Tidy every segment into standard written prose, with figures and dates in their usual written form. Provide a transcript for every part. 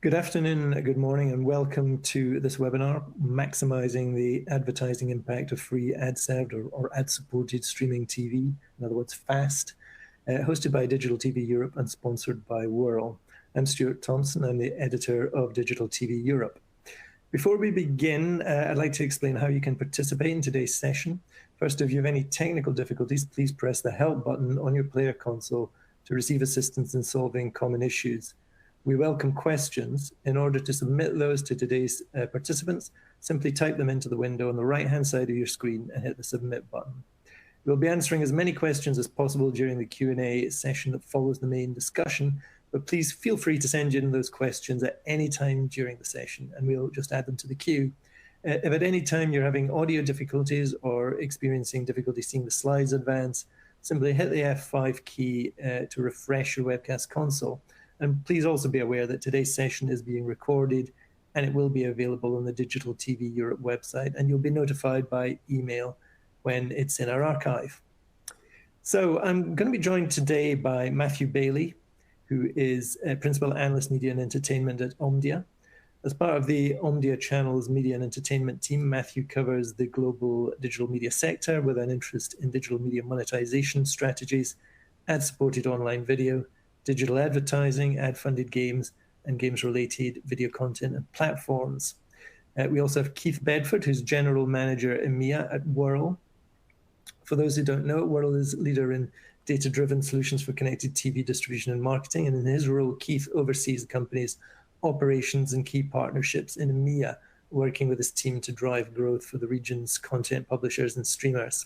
Good afternoon, good morning, and welcome to this webinar, Maximizing the Advertising Impact of Free Ad-Served or Ad-Supported Streaming TV, in other words, FAST, hosted by Digital TV Europe and sponsored by Wurl. I'm Stuart Thompson, I'm the editor of Digital TV Europe. Before we begin, I'd like to explain how you can participate in today's session. First, if you have any technical difficulties, please press the Help button on your player console to receive assistance in solving common issues. We welcome questions. In order to submit those to today's participants, simply type them into the window on the right-hand side of your screen and hit the Submit button. We'll be answering as many questions as possible during the Q&A session that follows the main discussion, but please feel free to send in those questions at any time during the session, and we'll just add them to the queue. If at any time you're having audio difficulties or experiencing difficulty seeing the slides advance, simply hit the F5 key to refresh your webcast console. And please also be aware that today's session is being recorded and it will be available on the Digital TV Europe website, and you'll be notified by email when it's in our archive. So I'm going to be joined today by Matthew Bailey, who is Principal Analyst Media and Entertainment at Omdia. As part of the Omdia Channel's media and entertainment team, Matthew covers the global digital media sector with an interest in digital media monetization strategies, ad-supported online video, digital advertising, ad-funded games, and games-related video content and platforms. We also have Keith Bedford, who's General Manager EMEA at Wurl. For those who don't know, Wurl is leader in data-driven solutions for connected TV distribution and marketing, and in his role, Keith oversees the company's operations and key partnerships in EMEA, working with his team to drive growth for the region's content publishers and streamers.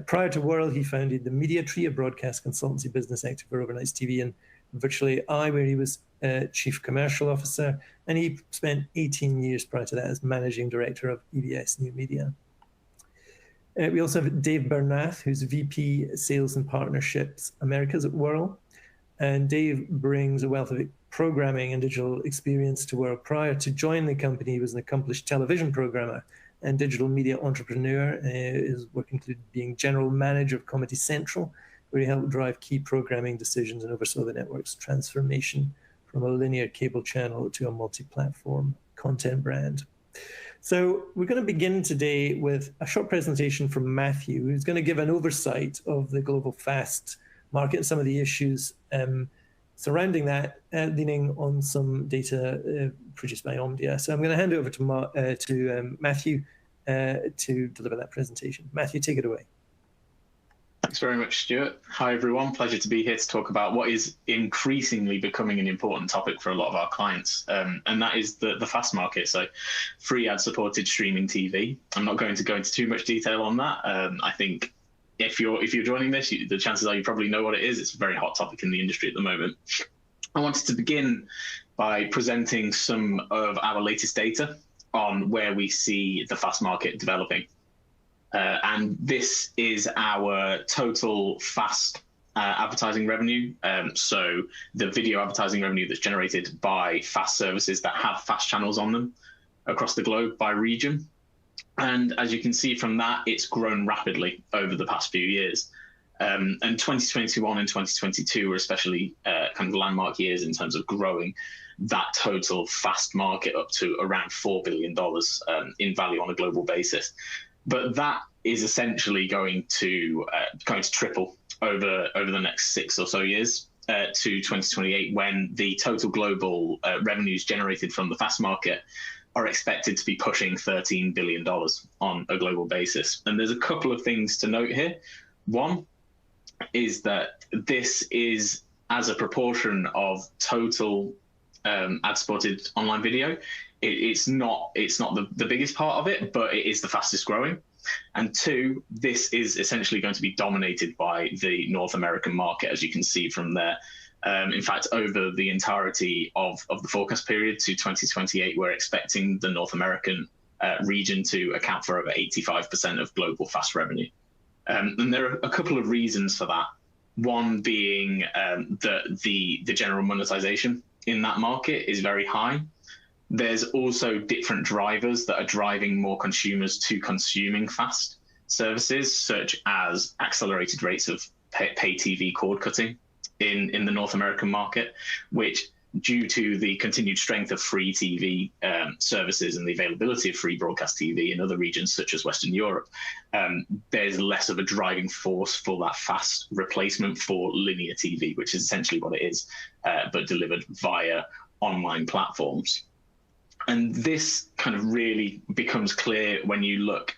Prior to Wurl, he founded the Media Tree, a broadcast consultancy business active for overnight TV and Virtually AI, where he was Chief Commercial Officer, and he spent 18 years prior to that as Managing Director of EBS New Media. We also have Dave Bernath, who's VP Sales and Partnerships Americas at Wurl. And Dave brings a wealth of programming and digital experience to Wurl. Prior to joining the company, he was an accomplished television programmer and digital media entrepreneur. His work included being general manager of Comedy Central, where he helped drive key programming decisions and oversaw the network's transformation from a linear cable channel to a multi-platform content brand. So we're going to begin today with a short presentation from Matthew, who's going to give an oversight of the global FAST market and some of the issues surrounding that, leaning on some data produced by Omdia. So I'm going to hand it over to Matthew to deliver that presentation. Matthew, take it away. Thanks very much, Stuart. Hi, everyone. Pleasure to be here to talk about what is increasingly becoming an important topic for a lot of our clients, and that is the FAST market, so free ad-supported streaming TV. I'm not going to go into too much detail on that. I think if you're joining this, the chances are you probably know what it is. It's a very hot topic in the industry at the moment. I wanted to begin by presenting some of our latest data on where we see the FAST market developing. And this is our total FAST advertising revenue. So the video advertising revenue that's generated by FAST services that have FAST channels on them across the globe by region. And as you can see from that, it's grown rapidly over the past few years. And 2021 and 2022 were especially kind of landmark years in terms of growing that total FAST market up to around $4 billion in value on a global basis. But that is essentially going to triple over the next 6 or so years to 2028, when the total global revenues generated from the FAST market are expected to be pushing $13 billion on a global basis. And there's a couple of things to note here. One is that this is as a proportion of total ad-supported online video. It's not the biggest part of it, but it is the fastest growing. And two, this is essentially going to be dominated by the North American market, as you can see from there. In fact, over the entirety of the forecast period to 2028, we're expecting the North American region to account for over 85% of global FAST revenue. And there are a couple of reasons for that. One being that the general monetization in that market is very high. There's also different drivers that are driving more consumers to consuming FAST services, such as accelerated rates of pay TV cord cutting in the North American market, which due to the continued strength of free TV services and the availability of free broadcast TV in other regions such as Western Europe, there's less of a driving force for that fast replacement for linear TV, which is essentially what it is, but delivered via online platforms. And this kind of really becomes clear when you look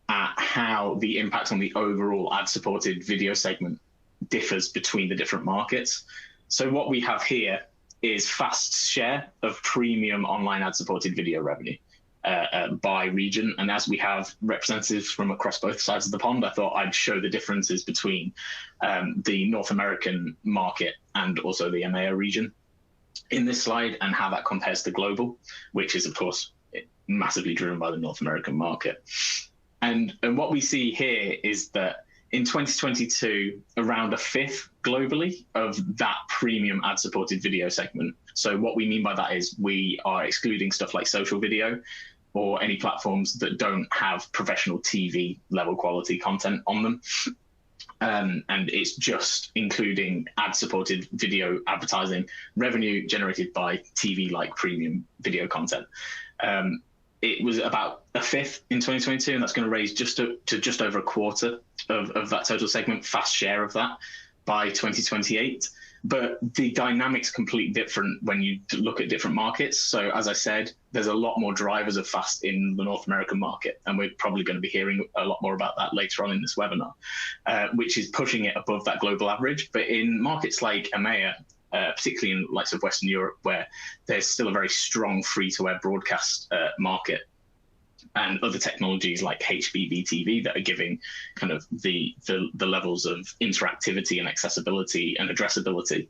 at how the impact on the overall ad-supported video segment differs between the different markets. So what we have here is Fast's share of premium online ad-supported video revenue by region. And as we have representatives from across both sides of the pond, I thought I'd show the differences between the North American market and also the EMEA region in this slide, and how that compares to global, which is, of course, massively driven by the North American market. And what we see here is that in 2022, around a fifth globally of that premium ad-supported video segment. So what we mean by that is we are excluding stuff like social video or any platforms that don't have professional TV level quality content on them. And it's just including ad-supported video advertising revenue generated by TV-like premium video content. It was about a fifth in 2022, and that's going to raise to just over a quarter of that total segment, Fast share of that, by 2028. But the dynamics completely different when you look at different markets. So as I said, there's a lot more drivers of Fast in the North American market, and we're probably going to be hearing a lot more about that later on in this webinar, which is pushing it above that global average. But in markets like EMEA, particularly in likes of Western Europe, where there's still a very strong free-to-air broadcast market, and other technologies like HbbTV that are giving kind of the levels of interactivity and accessibility and addressability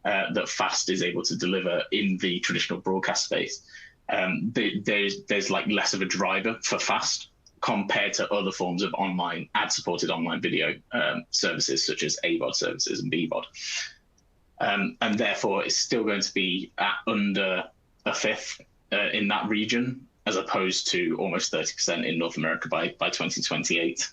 that Fast is able to deliver in the traditional broadcast space. There's like less of a driver for Fast compared to other forms of online ad-supported online video services such as AVOD services and BVOD. And therefore, it's still going to be at under a fifth in that region, as opposed to almost 30% in North America by 2028.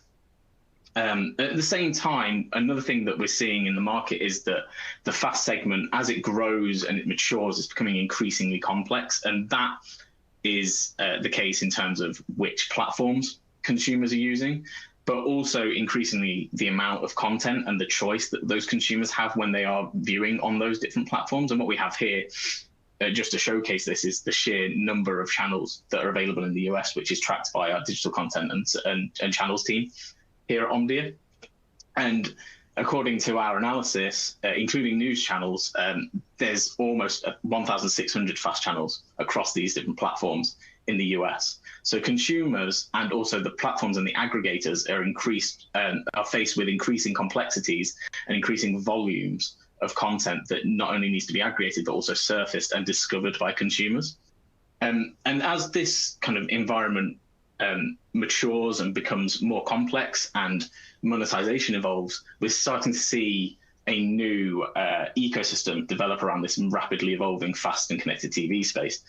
At the same time, another thing that we're seeing in the market is that the Fast segment, as it grows and it matures, is becoming increasingly complex. And that is the case in terms of which platforms consumers are using, but also increasingly the amount of content and the choice that those consumers have when they are viewing on those different platforms. And what we have here, just to showcase this, is the sheer number of channels that are available in the US, which is tracked by our digital content and channels team here at Omdia. And according to our analysis, including news channels, there's almost 1,600 Fast channels across these different platforms in the US. So consumers and also the platforms and the aggregators are faced with increasing complexities and increasing volumes of content that not only needs to be aggregated, but also surfaced and discovered by consumers. And as this kind of environment matures and becomes more complex and monetization evolves, we're starting to see a new ecosystem develop around this rapidly evolving Fast and connected TV space,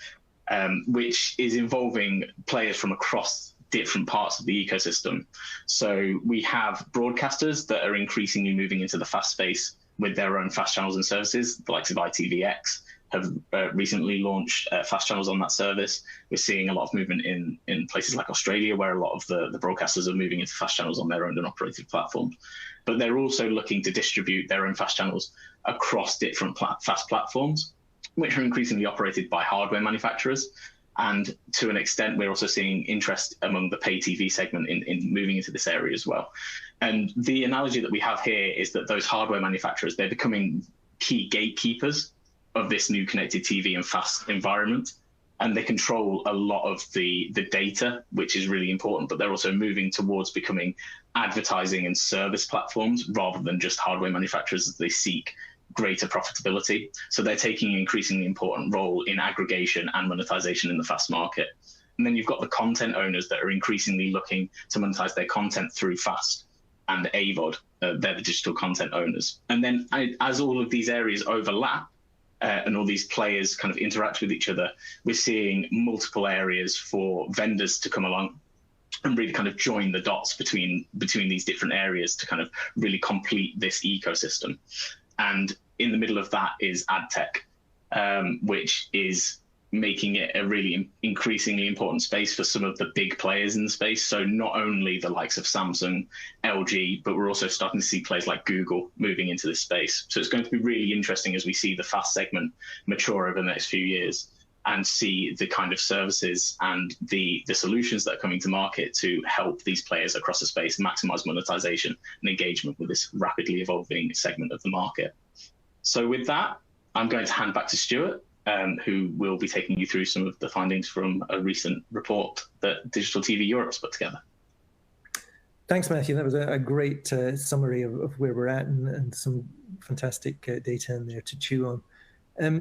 which is involving players from across different parts of the ecosystem. So we have broadcasters that are increasingly moving into the Fast space with their own Fast channels and services. The likes of ITVX have recently launched Fast channels on that service. We're seeing a lot of movement in places like Australia, where a lot of the broadcasters are moving into Fast channels on their owned and operated platforms. But they're also looking to distribute their own Fast channels across different Fast platforms, which are increasingly operated by hardware manufacturers. And to an extent, we're also seeing interest among the pay TV segment in moving into this area as well. And the analogy that we have here is that those hardware manufacturers, they're becoming key gatekeepers of this new connected TV and Fast environment. And they control a lot of the data, which is really important, but they're also moving towards becoming advertising and service platforms rather than just hardware manufacturers as they seek greater profitability. So they're taking an increasingly important role in aggregation and monetization in the Fast market. And then you've got the content owners that are increasingly looking to monetize their content through Fast and AVOD. They're the digital content owners. And then as all of these areas overlap, and all these players kind of interact with each other, we're seeing multiple areas for vendors to come along and really kind of join the dots between these different areas to kind of really complete this ecosystem. And in the middle of that is ad tech. which is making it a really increasingly important space for some of the big players in the space. So not only the likes of Samsung, LG, but we're also starting to see players like Google moving into this space. So it's going to be really interesting as we see the fast segment mature over the next few years and see the kind of services and the solutions that are coming to market to help these players across the space maximize monetization and engagement with this rapidly evolving segment of the market. So with that, I'm going to hand back to Stuart, who will be taking you through some of the findings from a recent report that Digital TV Europe's put together. Thanks, Matthew. That was a great summary of where we're at and some fantastic data in there to chew on.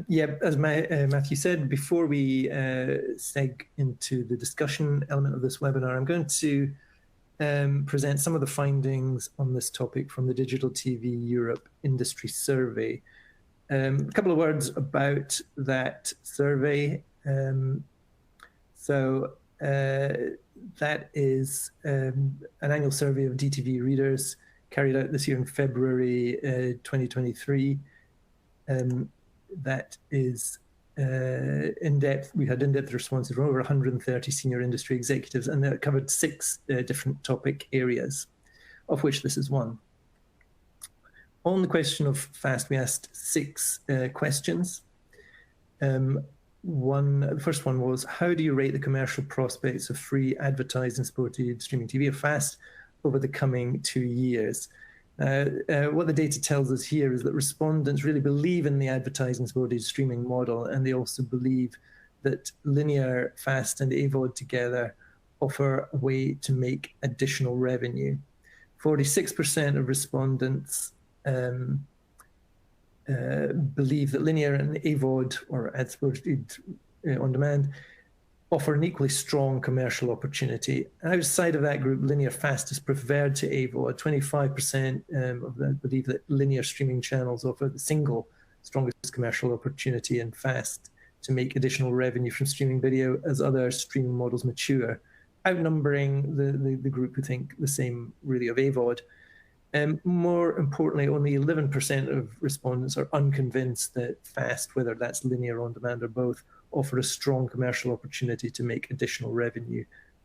Yeah, as Matthew said, before we seg into the discussion element of this webinar, I'm going to present some of the findings on this topic from the Digital TV Europe Industry Survey. A couple of words about that survey. That is an annual survey of DTV readers carried out this year in February 2023. That is in-depth. We had in-depth responses from over 130 senior industry executives, and that covered 6 different topic areas, of which this is one. On the question of FAST, we asked 6 questions. The first one was, how do you rate the commercial prospects of free advertising-supported streaming TV or FAST over the coming 2 years? What the data tells us here is that respondents really believe in the advertising-supported streaming model, and they also believe that linear, FAST, and AVOD together offer a way to make additional revenue. 46% of respondents believe that linear and AVOD, or ad-supported on demand, offer an equally strong commercial opportunity. Outside of that group, linear FAST is preferred to AVOD. 25% of them believe that linear streaming channels offer the single strongest commercial opportunity in FAST to make additional revenue from streaming video as other streaming models mature, outnumbering the group who think the same really of AVOD. More importantly, only 11% of respondents are unconvinced that FAST, whether that's linear, on demand, or both, offer a strong commercial opportunity to make additional revenue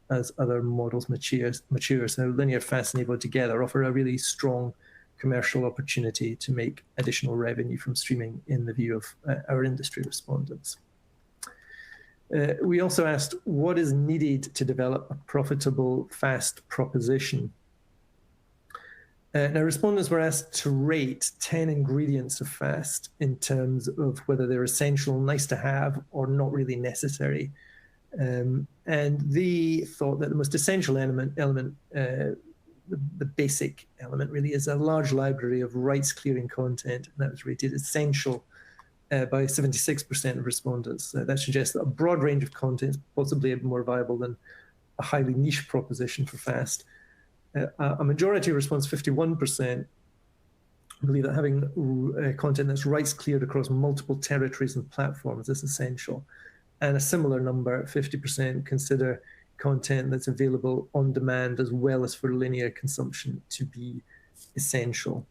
as other models mature. So linear, FAST, and AVOD together offer a really strong commercial opportunity to make additional revenue from streaming in the view of our industry respondents. We also asked, what is needed to develop a profitable FAST proposition? Now, respondents were asked to rate 10 ingredients of FAST in terms of whether they're essential, nice to have, or not really necessary. And they thought that the most essential element, the basic element really, is a large library of rights-clearing content, and that was rated essential by 76% of respondents. That suggests that a broad range of content is possibly more viable than a highly niche proposition for FAST. A majority response, 51%, believe that having content that's rights cleared across multiple territories and platforms is essential. And a similar number, 50%, consider content that's available on demand as well as for linear consumption to be essential.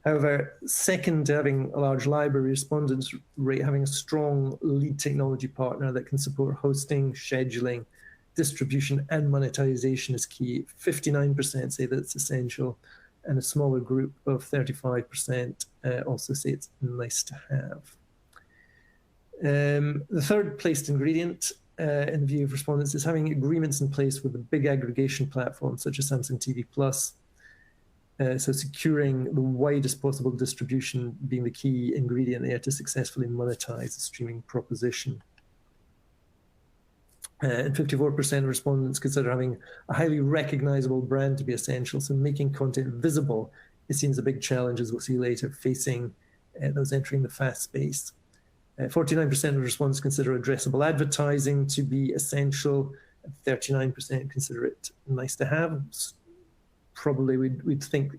However, second to having a large library, respondents rate having a strong lead technology partner that can support hosting, scheduling, distribution, and monetization is key. 59% say that it's essential, and a smaller group of 35% also say it's nice to have. The third placed ingredient in view of respondents is having agreements in place with the big aggregation platforms such as Samsung TV Plus. So securing the widest possible distribution being the key ingredient there to successfully monetize the streaming proposition. And 54% of respondents consider having a highly recognizable brand to be essential. So making content visible is seen as a big challenge, as we'll see later, facing those entering the FAST space. 49% of respondents consider addressable advertising to be essential. 39% consider it nice to have. Probably we'd think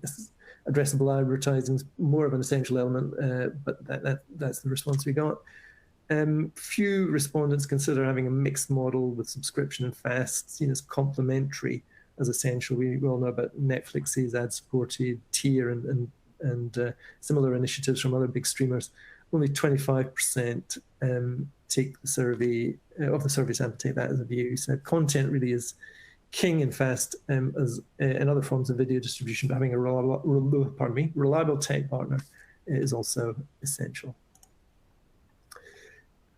addressable advertising is more of an essential element, but that's the response we got. Few respondents consider having a mixed model with subscription and FAST seen as complementary as essential. We all know about Netflix's ad-supported tier and similar initiatives from other big streamers. only 25% take the survey, of the survey sample take that as a view. So content really is king in FAST, as in other forms of video distribution, but having a reliable tech partner is also essential.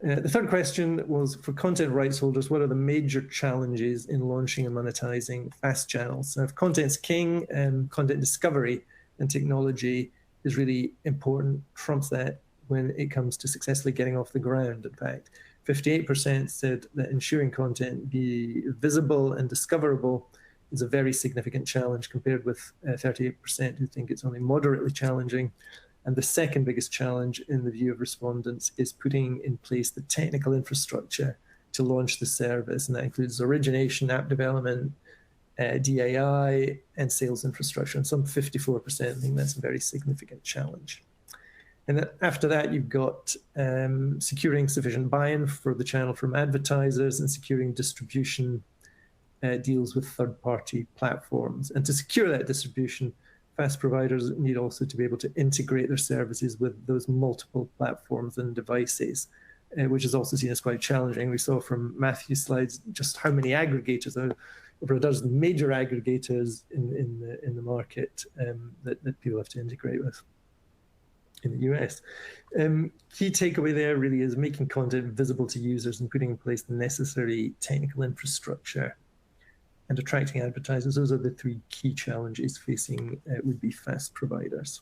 The third question was, for content rights holders, what are the major challenges in launching and monetizing FAST channels? So if content's king, content discovery and technology is really important, trumps that when it comes to successfully getting off the ground. In fact, 58% said that ensuring content be visible and discoverable is a very significant challenge, compared with 38% who think it's only moderately challenging. And the second biggest challenge in the view of respondents is putting in place the technical infrastructure to launch the service. And that includes origination, app development, DAI, and sales infrastructure. And some 54% think that's a very significant challenge. And then after that, you've got securing sufficient buy-in for the channel from advertisers and securing distribution deals with third-party platforms. And to secure that distribution, FAST providers need also to be able to integrate their services with those multiple platforms and devices, which is also seen as quite challenging. We saw from Matthew's slides just how many aggregators, over a dozen major aggregators in the market that people have to integrate with in the US. Key takeaway there really is making content visible to users and putting in place the necessary technical infrastructure and attracting advertisers. Those are the three key challenges facing would-be FAST providers.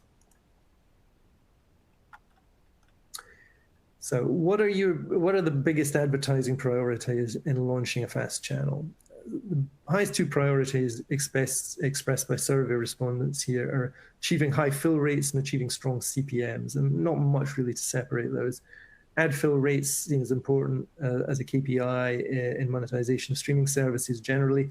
So what are the biggest advertising priorities in launching a FAST channel? The highest two priorities expressed by survey respondents here are achieving high fill rates and achieving strong CPMs, and not much really to separate those. Ad fill rates seen as important as a KPI in monetization of streaming services generally,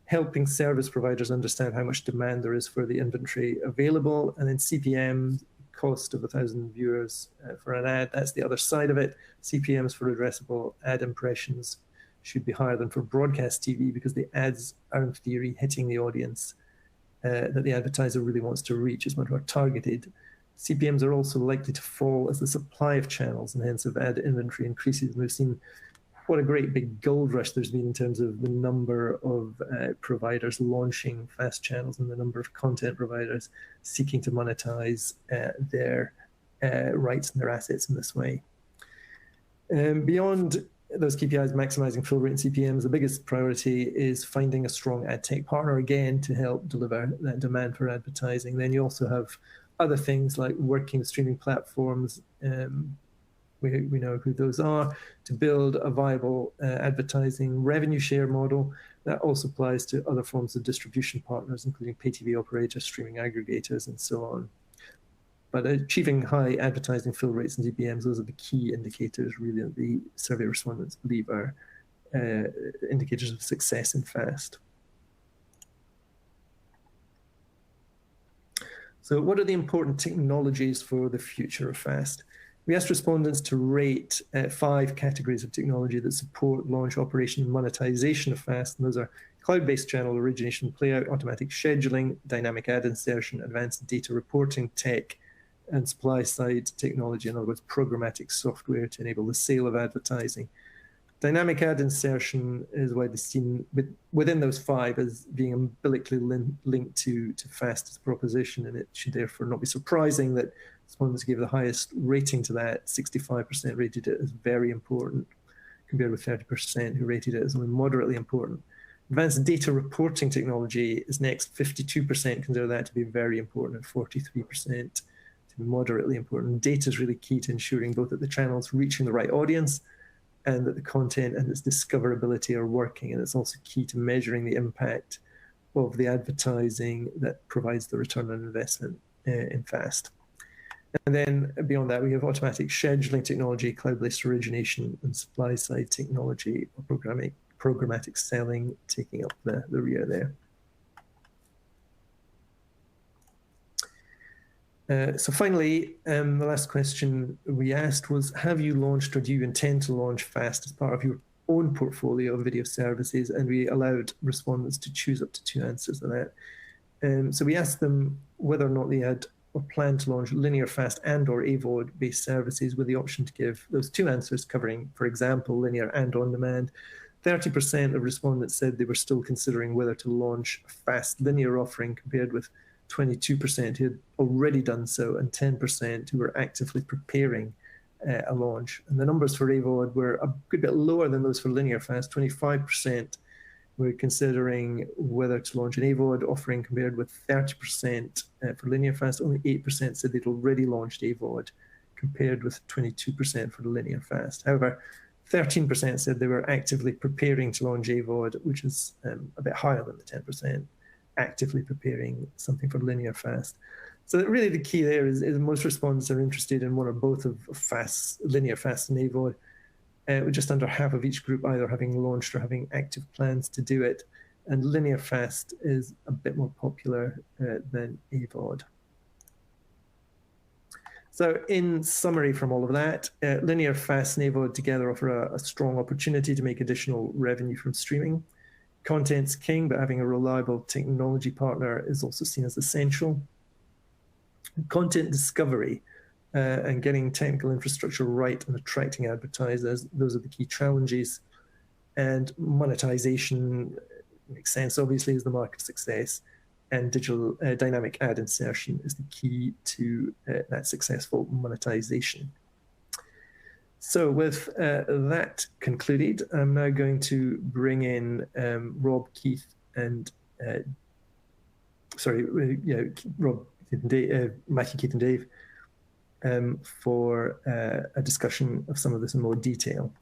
helping service providers understand how much demand there is for the inventory available. And then CPM, cost of 1,000 viewers for an ad, that's the other side of it. CPMs for addressable ad impressions should be higher than for broadcast TV, because the ads are in theory hitting the audience that the advertiser really wants to reach, is one who are targeted. CPMs are also likely to fall as the supply of channels and hence of ad inventory increases. And we've seen what a great big gold rush there's been in terms of the number of providers launching FAST channels and the number of content providers seeking to monetize their rights and their assets in this way. Beyond those KPIs, maximizing fill rate and CPMs, the biggest priority is finding a strong ad tech partner, again, to help deliver that demand for advertising. Then you also have other things like working with streaming platforms, we know who those are, to build a viable advertising revenue share model. That also applies to other forms of distribution partners, including pay TV operators, streaming aggregators, and so on. But achieving high advertising fill rates and CPMs, those are the key indicators really that the survey respondents believe are indicators of success in FAST. So what are the important technologies for the future of FAST? We asked respondents to rate 5 categories of technology that support launch, operation, and monetization of FAST. And those are cloud-based channel origination, playout, automatic scheduling, dynamic ad insertion, advanced data reporting tech, and supply-side technology, in other words, programmatic software to enable the sale of advertising. Dynamic ad insertion is widely seen within those 5 as being umbilically linked to FAST as a proposition, and it should therefore not be surprising that respondents gave the highest rating to that. 65% rated it as very important, compared with 30% who rated it as only moderately important. Advanced data reporting technology is next. 52% consider that to be very important, and 43% to be moderately important. Data is really key to ensuring both that the channel's reaching the right audience and that the content and its discoverability are working. And it's also key to measuring the impact of the advertising that provides the return on investment in FAST. And then beyond that, we have automatic scheduling technology, cloud-based origination, and supply-side technology, or programmatic selling taking up the rear there. So finally, the last question we asked was, have you launched or do you intend to launch FAST as part of your own portfolio of video services? And we allowed respondents to choose up to 2 answers to that. So we asked them whether or not they had or plan to launch linear fast and or AVOD based services with the option to give those two answers covering, for example, linear and on demand. 30% of respondents said they were still considering whether to launch a fast linear offering, compared with 22% who had already done so and 10% who were actively preparing a launch. And the numbers for AVOD were a good bit lower than those for linear fast. 25% were considering whether to launch an AVOD offering, compared with 30% for linear fast. Only 8% said they'd already launched AVOD, compared with 22% for the linear fast. However, 13% said they were actively preparing to launch AVOD, which is a bit higher than the 10% actively preparing something for linear fast. So really the key there is most respondents are interested in one or both of linear fast and AVOD, with just under half of each group either having launched or having active plans to do it. And linear fast is a bit more popular than AVOD. So in summary from all of that, linear fast and AVOD together offer a strong opportunity to make additional revenue from streaming. Content's king, but having a reliable technology partner is also seen as essential. Content discovery and getting technical infrastructure right and attracting advertisers, those are the key challenges. And monetization makes sense, obviously, as the market success. And digital dynamic ad insertion is the key to that successful monetization. So with that concluded, I'm now going to bring in Rob, Keith, and Rob, Keith, and Dave, Matthew, Keith, and Dave for a discussion of some of this in more detail.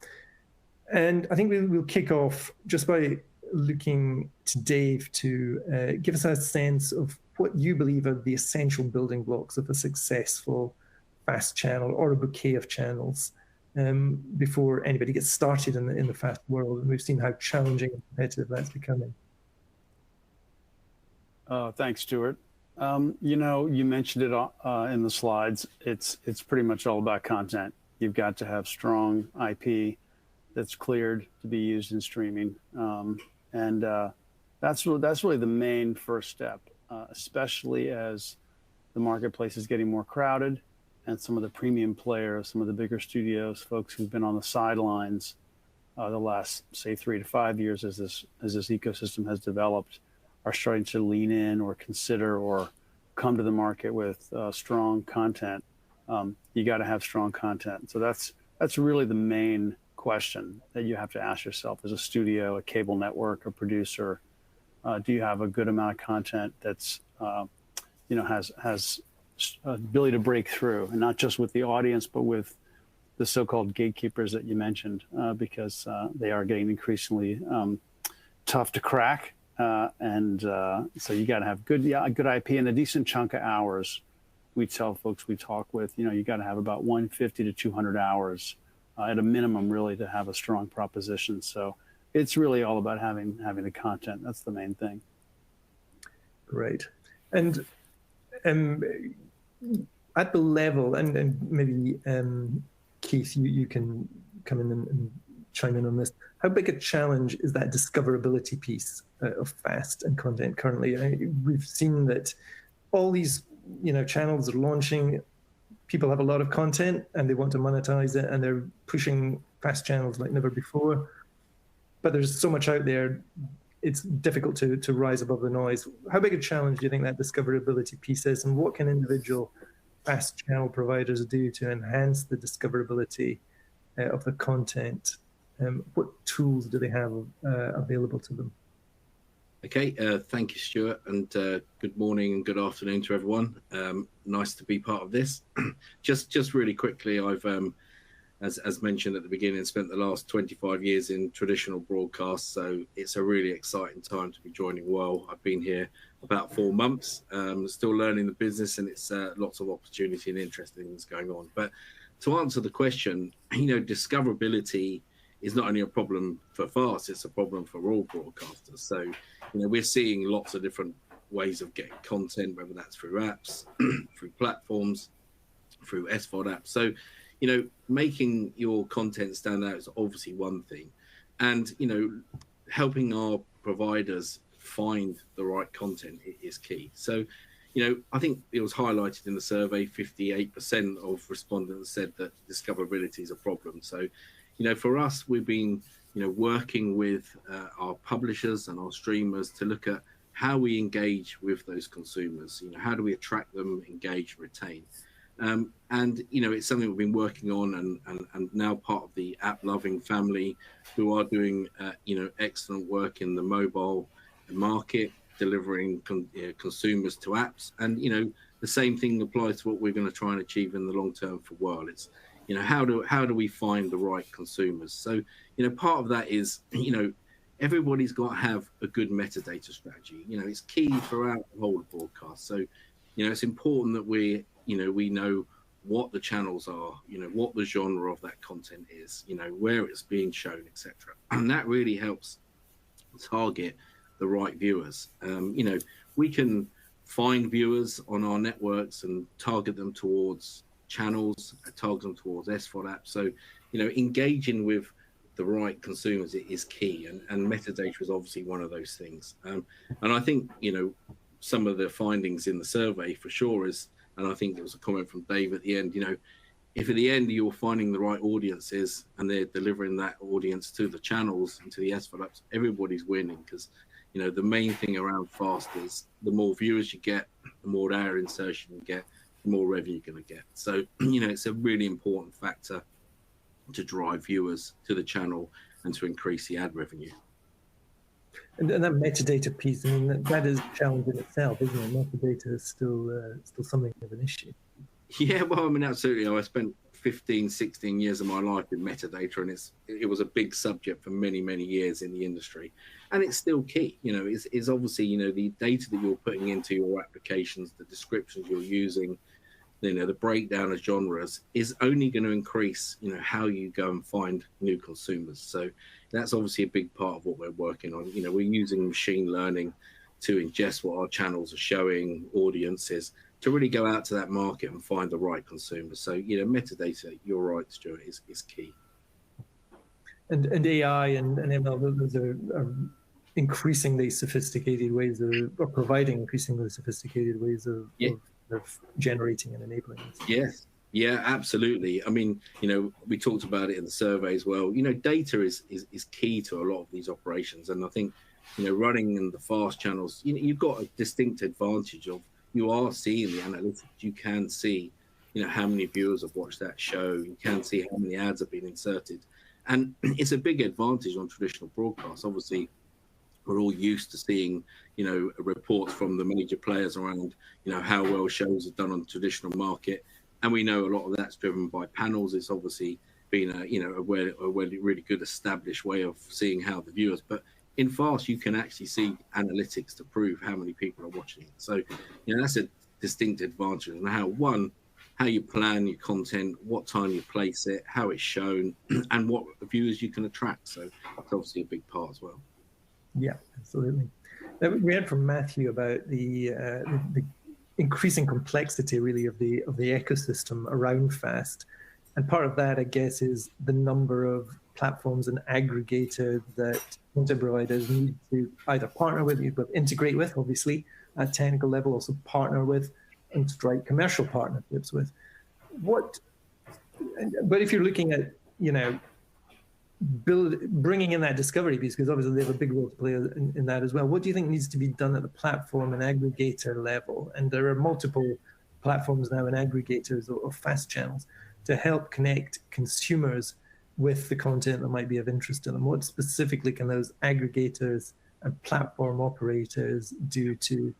And I think we'll kick off just by looking to Dave to give us a sense of what you believe are the essential building blocks of a successful fast channel or a bouquet of channels before anybody gets started in the fast world. And we've seen how challenging and competitive that's becoming. Thanks, Stuart. You mentioned it in the slides. It's pretty much all about content. You've got to have strong IP that's cleared to be used in streaming. And that's really the main first step, especially as the marketplace is getting more crowded and some of the premium players, some of the bigger studios, folks who've been on the sidelines the last, say, 3 to 5 years as this ecosystem has developed, are starting to lean in or consider or come to the market with strong content. You got to have strong content. So that's really the main question that you have to ask yourself as a studio, a cable network, a producer. Do you have a good amount of content that's has ability to break through, and not just with the audience, but with the so-called gatekeepers that you mentioned, because they are getting increasingly tough to crack. So you got to have good IP and a decent chunk of hours. We tell folks we talk with, you got to have about 150 to 200 hours at a minimum, really, to have a strong proposition. So it's really all about having the content. That's the main thing. Great. And at the level, and maybe Keith, you can come in and chime in on this. How big a challenge is that discoverability piece of fast and content currently? We've seen that all these channels are launching. People have a lot of content and they want to monetize it, and they're pushing fast channels like never before. But there's so much out there, it's difficult to rise above the noise. How big a challenge do you think that discoverability piece is, and what can individual fast channel providers do to enhance the discoverability of the content? What tools do they have available to them? Okay, thank you, Stuart, and good morning and good afternoon to everyone. Nice to be part of this. just really quickly, I've, as mentioned at the beginning, spent the last 25 years in traditional broadcast, so it's a really exciting time to be joining Wurl. I've been here about 4 months, still learning the business, and it's lots of opportunity and interesting things going on. But to answer the question, discoverability is not only a problem for fast, it's a problem for all broadcasters. So, we're seeing lots of different ways of getting content, whether that's through apps, through platforms, through SVOD apps. So, making your content stand out is obviously one thing. And, helping our providers find the right content is key. So, I think it was highlighted in the survey, 58% of respondents said that discoverability is a problem. So, for us, we've been, working with our publishers and our streamers to look at how we engage with those consumers. How do we attract them, engage, retain? And it's something we've been working on, and now part of the App Loving family, who are doing excellent work in the mobile market, delivering consumers to apps. And the same thing applies to what we're going to try and achieve in the long term for Wurl. It's how do we find the right consumers? So part of that is everybody's got to have a good metadata strategy. It's key throughout the whole broadcast. So it's important that we know what the channels are, what the genre of that content is, where it's being shown, etc. And that really helps target the right viewers. We can find viewers on our networks and target them towards channels, target them towards SVOD apps. So, engaging with the right consumers is key, and metadata is obviously one of those things. And I think, some of the findings in the survey for sure is, and I think there was a comment from Dave at the end, if at the end you're finding the right audiences and they're delivering that audience to the channels and to the SVOD apps, everybody's winning, because the main thing around FAST is the more viewers you get, the more ad insertion you get, the more revenue you're going to get. So, it's a really important factor to drive viewers to the channel and to increase the ad revenue. And that metadata piece, I mean, that is a challenge in itself, isn't it? Metadata is still something of an issue. Yeah, well, I mean, absolutely. I spent 15, 16 years of my life in metadata, and it was a big subject for many, many years in the industry. And it's still key. It's obviously, the data that you're putting into your applications, the descriptions you're using, the breakdown of genres is only going to increase, how you go and find new consumers. So that's obviously a big part of what we're working on. We're using machine learning to ingest what our channels are showing audiences to really go out to that market and find the right consumers. So, metadata, you're right, Stuart, is key. And AI and ML, those are increasingly sophisticated ways or providing increasingly sophisticated ways of generating and enabling this. Yes. Yeah, absolutely. I mean, we talked about it in the survey as well. Data is key to a lot of these operations. And I think, running in the FAST channels, you've got a distinct advantage of, you are seeing the analytics. You can see, how many viewers have watched that show. You can see how many ads have been inserted. And it's a big advantage on traditional broadcasts. Obviously, we're all used to seeing, reports from the major players around, how well shows are done on the traditional market. And we know a lot of that's driven by panels. It's obviously been a really good established way of seeing how the viewers. But in FAST, you can actually see analytics to prove how many people are watching it. So, that's a distinct advantage. And how you plan your content, what time you place it, how it's shown, and what viewers you can attract. So that's obviously a big part as well. Yeah, absolutely. Now, we heard from Matthew about the increasing complexity, really, of the ecosystem around FAST, and part of that, I guess, is the number of platforms and aggregators that content providers need to either partner with, integrate with, obviously, at technical level, also partner with, and strike commercial partnerships with. But if you're looking at, bringing in that discovery piece, because obviously they have a big role to play in that as well. What do you think needs to be done at the platform and aggregator level? And there are multiple platforms now and aggregators or FAST channels to help connect consumers with the content that might be of interest to them. What specifically can those aggregators and platform operators do to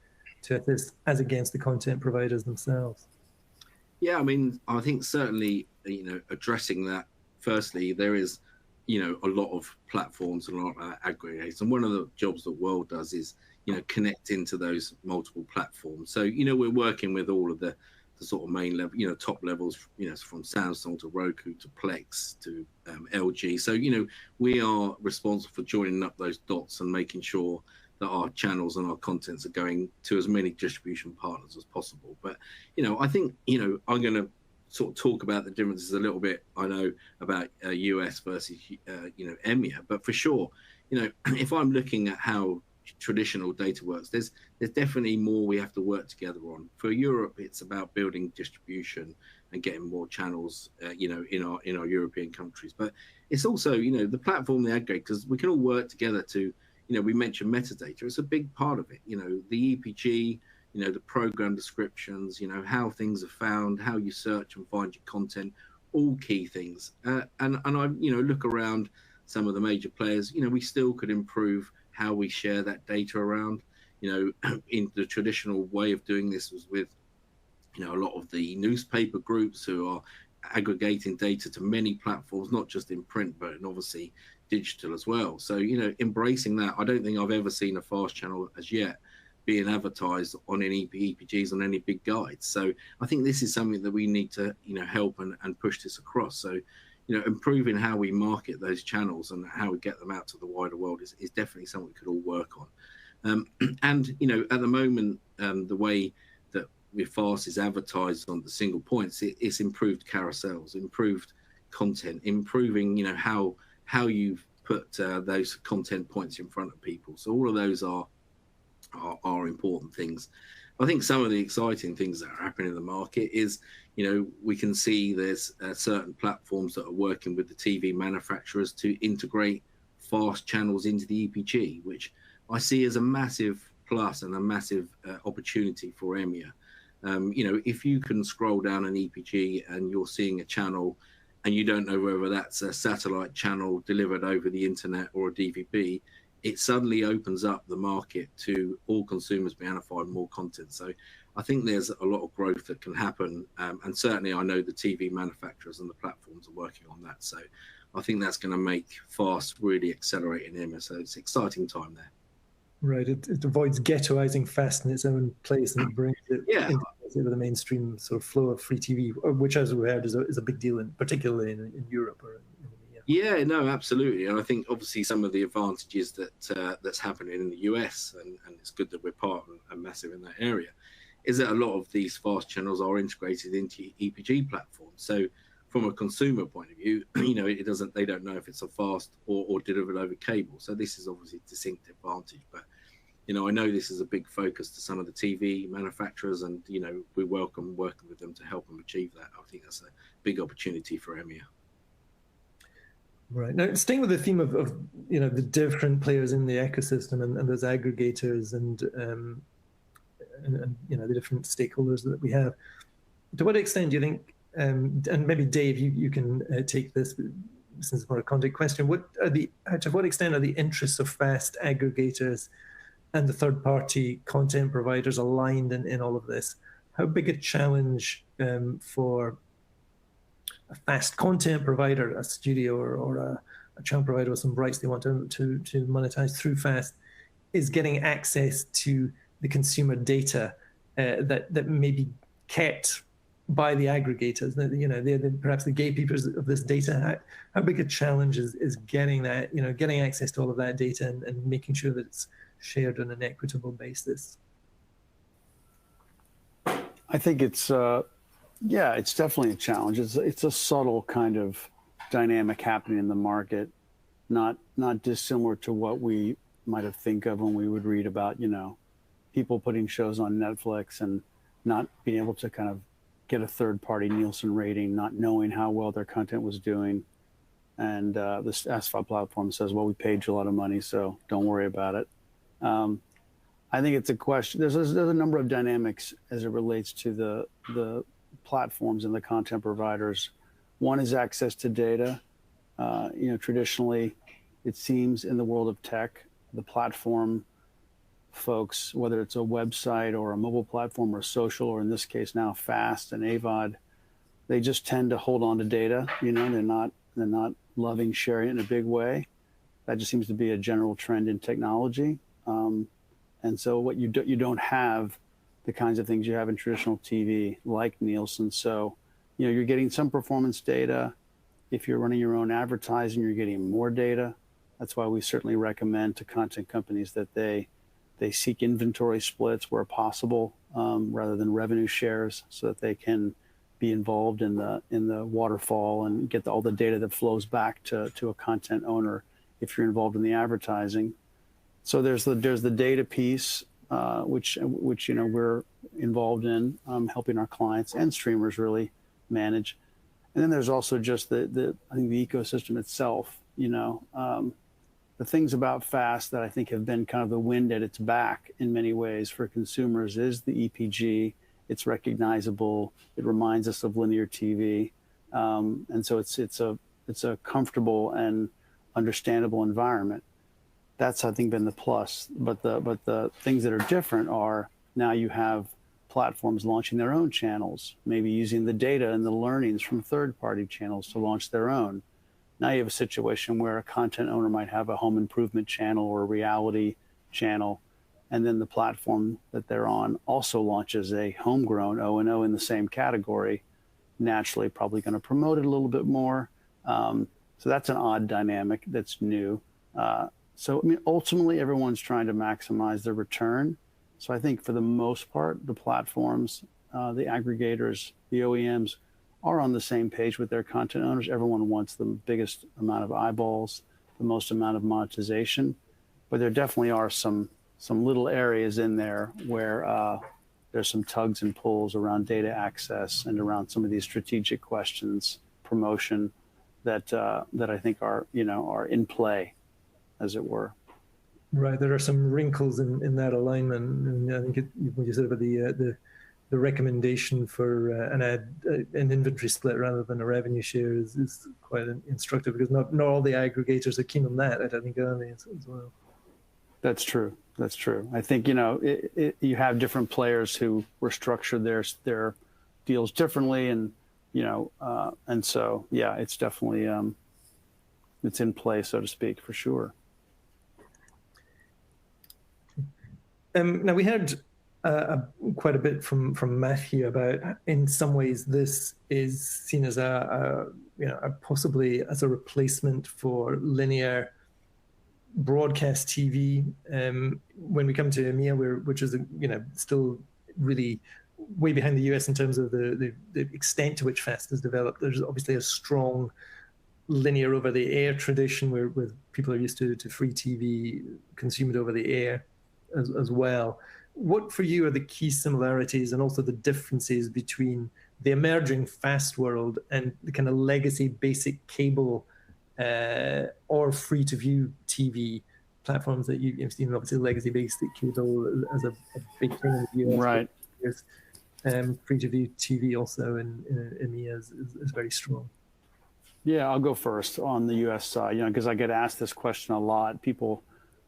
assist as against the content providers themselves? Yeah, I mean, I think certainly, addressing that, firstly, there is, a lot of platforms and a lot of aggregators. And one of the jobs that Wurl does is, connect into those multiple platforms. So, we're working with all of the sort of main level, top levels, from Samsung to Roku to Plex to LG. So, we are responsible for joining up those dots and making sure that our channels and our contents are going to as many distribution partners as possible. But, I think, I'm going to sort of talk about the differences a little bit. I know about US versus, EMEA, but for sure, if I'm looking at how traditional data works. There's definitely more we have to work together on. For Europe, it's about building distribution and getting more channels, in our European countries. But it's also, the platform, the aggregators, we can all work together to, we mentioned metadata. It's a big part of it. The EPG, the program descriptions, how things are found, how you search and find your content, all key things. And I, look around some of the major players, we still could improve how we share that data around. In the traditional way of doing this was with, a lot of the newspaper groups who are aggregating data to many platforms, not just in print, but in obviously digital as well. So, embracing that, I don't think I've ever seen a fast channel as yet being advertised on any EPGs, on any big guides. So I think this is something that we need to, help and push this across. So, improving how we market those channels and how we get them out to the wider world is definitely something we could all work on. And, at the moment, the way that Fast is advertised on the single points, it's improved carousels, improved content, improving, how you've put those content points in front of people. So all of those are important things. I think some of the exciting things that are happening in the market is, we can see there's certain platforms that are working with the TV manufacturers to integrate fast channels into the EPG, which I see as a massive plus and a massive opportunity for EMEA. If you can scroll down an EPG and you're seeing a channel and you don't know whether that's a satellite channel delivered over the internet or a DVB, it suddenly opens up the market to all consumers being able to find more content. So I think there's a lot of growth that can happen. And certainly I know the TV manufacturers and the platforms are working on that. So I think that's going to make FAST really accelerate in EMEA. So it's an exciting time there. Right. It avoids ghettoizing FAST in its own place, and it brings it into the mainstream sort of flow of free TV, which, as we heard, is a big deal, particularly in Europe or in EMEA. Yeah, no, absolutely. And I think obviously some of the advantages that's happening in the US, and it's good that we're part and massive in that area, is that a lot of these fast channels are integrated into EPG platforms. So from a consumer point of view, they don't know if it's a fast or delivered over cable. So this is obviously a distinct advantage. But, I know this is a big focus to some of the TV manufacturers, and, we welcome working with them to help them achieve that. I think that's a big opportunity for EMEA. Right. Now, staying with the theme of the different players in the ecosystem and those aggregators and the different stakeholders that we have, to what extent do you think, and maybe Dave, you can take this since it's more a content question, to what extent are the interests of FAST aggregators and the third-party content providers aligned in all of this? How big a challenge for a FAST content provider, a studio or a channel provider with some rights they want to monetize through FAST, is getting access to the consumer data that may be kept by the aggregators? They're perhaps the gatekeepers of this data. How big a challenge is getting that, getting access to all of that data and making sure that it's shared on an equitable basis? I think it's definitely a challenge. It's a subtle kind of dynamic happening in the market, not dissimilar to what we might have think of when we would read about, people putting shows on Netflix and not being able to kind of get a third-party Nielsen rating, not knowing how well their content was doing. And this SVOD platform says, well, we paid you a lot of money, so don't worry about it. I think it's a question. There's a number of dynamics as it relates to the platforms and the content providers. One is access to data. Traditionally, it seems in the world of tech, the platform folks, whether it's a website or a mobile platform or social, or in this case now FAST and AVOD, they just tend to hold on to data. They're not loving sharing it in a big way. That just seems to be a general trend in technology. And so what you don't have the kinds of things you have in traditional TV, like Nielsen. So, you're getting some performance data. If you're running your own advertising, you're getting more data. That's why we certainly recommend to content companies that they seek inventory splits where possible, rather than revenue shares, so that they can be involved in the waterfall and get all the data that flows back to a content owner if you're involved in the advertising. So there's the data piece, which we're involved in, helping our clients and streamers really manage. And then there's also just I think the ecosystem itself. The things about FAST that I think have been kind of the wind at its back in many ways for consumers is the EPG. It's recognizable. It reminds us of linear TV, and so it's a comfortable and understandable environment. That's, I think, been the plus. But the things that are different are now you have platforms launching their own channels, maybe using the data and the learnings from third-party channels to launch their own. Now you have a situation where a content owner might have a home improvement channel or a reality channel, and then the platform that they're on also launches a homegrown O&O in the same category, naturally probably going to promote it a little bit more. So that's an odd dynamic that's new. So, I mean, ultimately, everyone's trying to maximize their return. So I think for the most part, the platforms, the aggregators, the OEMs are on the same page with their content owners. Everyone wants the biggest amount of eyeballs, the most amount of monetization. But there definitely are some little areas in there where there's some tugs and pulls around data access and around some of these strategic questions, promotion, that I think are in play, as it were. Right, there are some wrinkles in that alignment, and I think what you said about the recommendation for an inventory split rather than a revenue share is quite instructive, because not all the aggregators are keen on that, I think, are they, as well. That's true. I think you have different players who were structured their deals differently, and and so yeah, it's definitely it's in play, so to speak, for sure. Now we heard quite a bit from Matthew about, in some ways, this is seen as a possibly as a replacement for linear broadcast TV. When we come to EMEA, which is still really way behind the US in terms of the extent to which FAST has developed. There's obviously a strong linear over the air tradition where people are used to free TV consumed over the air as well. What for you are the key similarities and also the differences between the emerging FAST world and the kind of legacy basic cable or free-to-view TV platforms that you've seen? Obviously, legacy basic cable as a big thing in the US. Right. Free-to-view TV also in EMEA is very strong. Yeah, I'll go first on the U.S. side, because I get asked this question a lot. People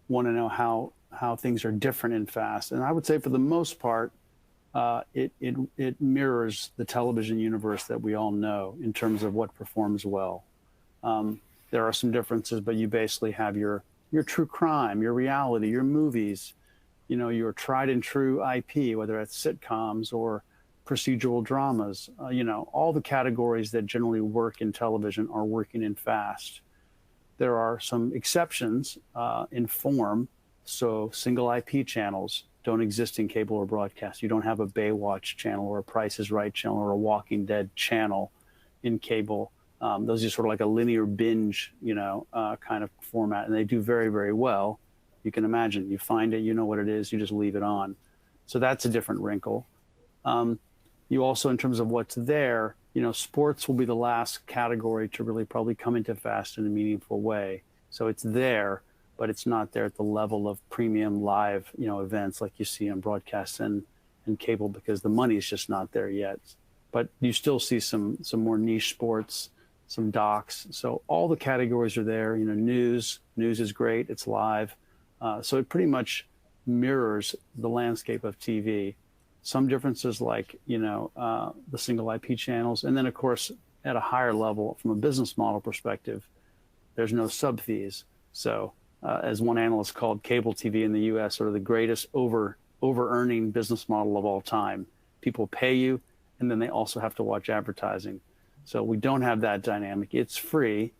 want to know how things are different in FAST, and I would say for the most part, it mirrors the television universe that we all know in terms of what performs well. There are some differences, but you basically have your true crime, your reality, your movies, your tried and true IP, whether it's sitcoms or procedural dramas. All the categories that generally work in television are working in FAST. There are some exceptions in form. So single IP channels don't exist in cable or broadcast. You don't have a Baywatch channel or a Price is Right channel or a Walking Dead channel in cable. Those are sort of like a linear binge, kind of format, and they do very, very well. You can imagine, you find it, you know what it is, you just leave it on. So that's a different wrinkle. You also, in terms of what's there, sports will be the last category to really probably come into FAST in a meaningful way. So it's there, but it's not there at the level of premium live, events like you see on broadcast and cable, because the money is just not there yet. But you still see some more niche sports, some docs. So all the categories are there. News is great. It's live. So it pretty much mirrors the landscape of TV. Some differences like, the single IP channels. And then, of course, at a higher level, from a business model perspective, there's no sub fees. So as one analyst called cable TV in the US sort of the greatest over-earning business model of all time. People pay you, and then they also have to watch advertising. So we don't have that dynamic. It's free,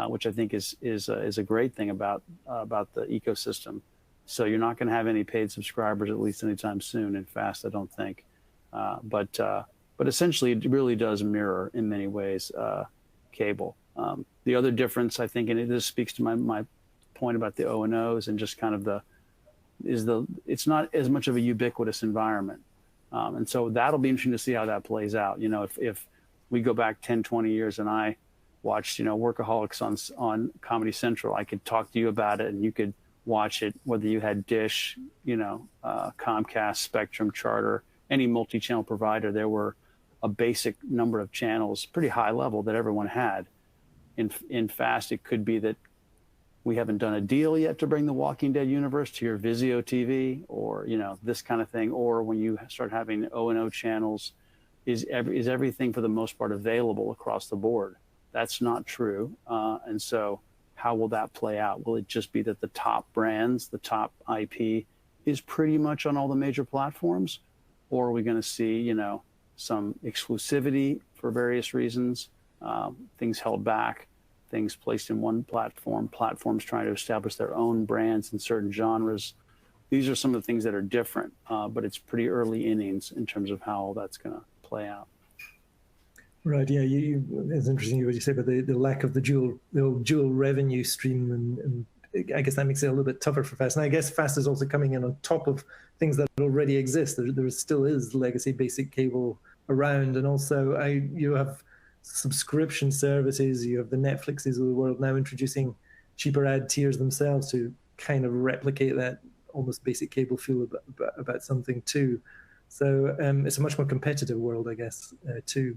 which I think is a great thing about the ecosystem. So you're not going to have any paid subscribers, at least anytime soon, in FAST, I don't think. But essentially, it really does mirror, in many ways, cable. The other difference, I think, and this speaks to my point about the O&Os and just kind of the it's not as much of a ubiquitous environment. And so that'll be interesting to see how that plays out. If we go back 10, 20 years and I watched, Workaholics on Comedy Central, I could talk to you about it and you could watch it, whether you had Dish, Comcast, Spectrum, Charter, any multi-channel provider. There were a basic number of channels, pretty high level, that everyone had. In Fast, it could be that we haven't done a deal yet to bring the Walking Dead universe to your Vizio TV, or this kind of thing. Or when you start having O&O channels, is everything for the most part available across the board? That's not true. And so how will that play out? Will it just be that the top brands, the top IP is pretty much on all the major platforms? Or are we going to see, some exclusivity for various reasons, things held back, things placed in one platform, platforms trying to establish their own brands in certain genres? These are some of the things that are different, but it's pretty early innings in terms of how all that's going to play out. Right. Yeah. It's interesting what you say about the lack of the dual revenue stream, and I guess that makes it a little bit tougher for Fast. And I guess Fast is also coming in on top of things that already exist. There still is legacy basic cable around, and also you have subscription services. You have the Netflixes of the world now introducing cheaper ad tiers themselves to kind of replicate that almost basic cable feel about something too. So it's a much more competitive world, I guess, too.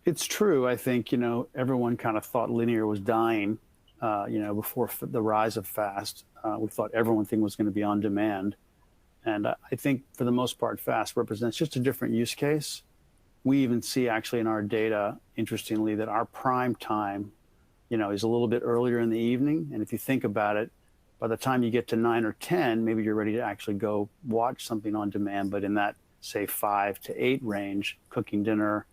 It's true. I think, everyone kind of thought linear was dying, before the rise of Fast. We thought everything was going to be on demand. And I think for the most part, Fast represents just a different use case. We even see actually in our data, interestingly, that our prime time, is a little bit earlier in the evening. And if you think about it, by the time you get to 9 or 10, maybe you're ready to actually go watch something on demand. But in that, say, 5 to 8 range, cooking dinner,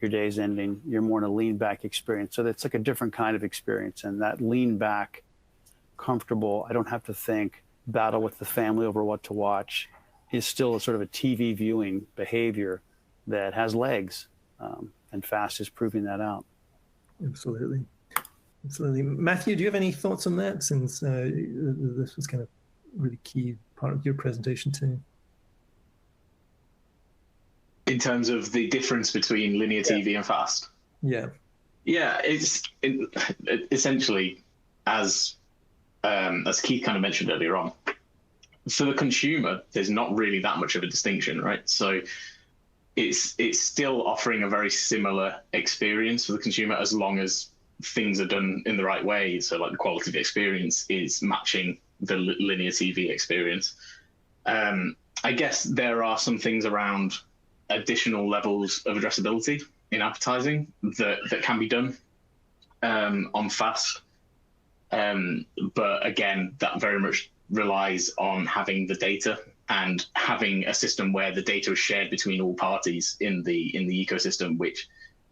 your day's ending, you're more in a lean back experience. So that's like a different kind of experience. And that lean back, comfortable, I don't have to think, battle with the family over what to watch, is still a sort of a TV viewing behavior that has legs. And Fast is proving that out. Absolutely. Absolutely. Matthew, do you have any thoughts on that, since this was kind of really key part of your presentation too? In terms of the difference between linear TV and Fast? Yeah. Yeah, it's essentially, as Keith kind of mentioned earlier on, for the consumer, there's not really that much of a distinction, right? So it's still offering a very similar experience for the consumer, as long as things are done in the right way. So like the quality of experience is matching the linear TV experience. I guess there are some things around additional levels of addressability in advertising that can be done on Fast. But again, that very much relies on having the data and having a system where the data is shared between all parties in the ecosystem, which,